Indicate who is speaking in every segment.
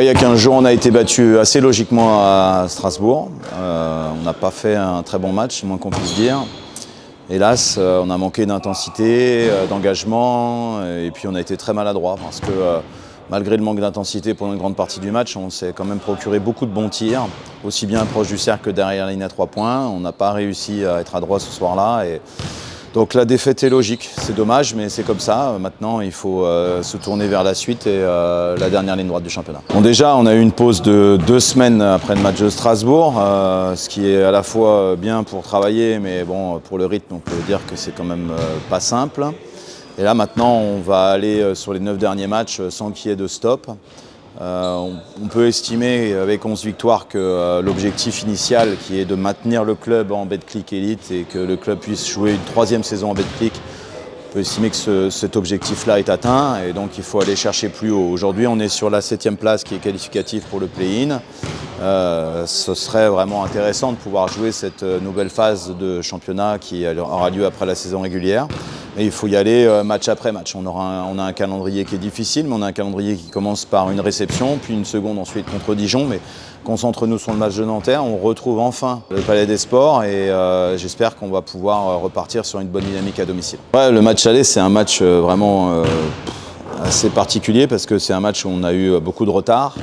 Speaker 1: Il y a 15 jours, on a été battu assez logiquement à Strasbourg. On n'a pas fait un très bon match, c'est moins qu'on puisse dire. Hélas, on a manqué d'intensité, d'engagement, et puis on a été très maladroit parce que malgré le manque d'intensité pendant une grande partie du match, on s'est quand même procuré beaucoup de bons tirs, aussi bien proche du cercle que derrière la ligne à 3 points. On n'a pas réussi à être adroit ce soir-là. Donc la défaite est logique, c'est dommage, mais c'est comme ça. Maintenant, il faut se tourner vers la suite et la dernière ligne droite du championnat. Bon, déjà, on a eu une pause de 2 semaines après le match de Strasbourg, ce qui est à la fois bien pour travailler, mais bon, pour le rythme, on peut dire que c'est quand même pas simple. Et là, maintenant, on va aller sur les 9 derniers matchs sans qu'il y ait de stop. On peut estimer avec 11 victoires que l'objectif initial qui est de maintenir le club en Betclic Elite et que le club puisse jouer une 3e saison en Betclic, on peut estimer que cet objectif-là est atteint et donc il faut aller chercher plus haut. Aujourd'hui on est sur la 7e place qui est qualificative pour le play-in. Ce serait vraiment intéressant de pouvoir jouer cette nouvelle phase de championnat qui aura lieu après la saison régulière. Et il faut y aller match après match. On a un calendrier qui est difficile, mais on a un calendrier qui commence par une réception, puis une seconde ensuite contre Dijon. Mais concentre-nous sur le match de Nanterre, on retrouve enfin le Palais des Sports et j'espère qu'on va pouvoir repartir sur une bonne dynamique à domicile. Ouais, le match aller, c'est un match vraiment assez particulier parce que c'est un match où on a eu beaucoup de retard.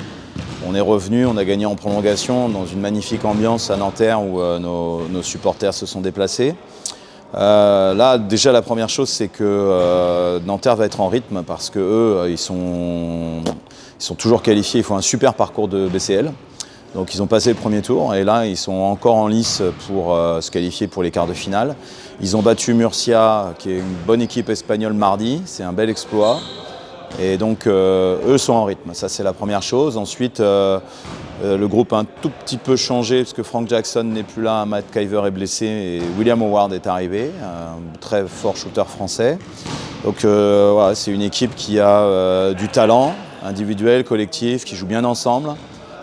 Speaker 1: On est revenu, on a gagné en prolongation dans une magnifique ambiance à Nanterre où nos supporters se sont déplacés. Là, déjà, la première chose, c'est que Nanterre va être en rythme parce qu'eux, ils sont toujours qualifiés. Ils font un super parcours de BCL. Donc, ils ont passé le premier tour et là, ils sont encore en lice pour se qualifier pour les quarts de finale. Ils ont battu Murcia, qui est une bonne équipe espagnole mardi. C'est un bel exploit. Et donc, eux sont en rythme. Ça, c'est la première chose. Ensuite, le groupe a un tout petit peu changé parce que Frank Jackson n'est plus là, Matt Kyver est blessé et William Howard est arrivé, un très fort shooter français. Donc voilà, c'est une équipe qui a du talent individuel, collectif, qui joue bien ensemble,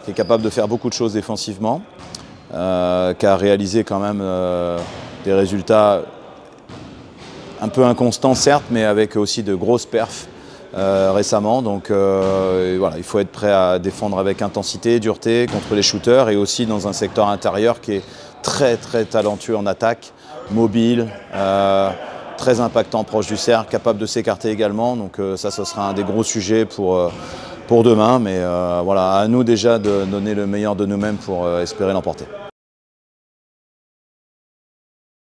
Speaker 1: qui est capable de faire beaucoup de choses défensivement, qui a réalisé quand même des résultats un peu inconstants certes, mais avec aussi de grosses perfs. Récemment, donc voilà, il faut être prêt à défendre avec intensité, dureté contre les shooters et aussi dans un secteur intérieur qui est très talentueux en attaque, mobile, très impactant proche du cercle, capable de s'écarter également, donc ça ce sera un des gros sujets pour demain, mais voilà, à nous déjà de donner le meilleur de nous-mêmes pour espérer l'emporter.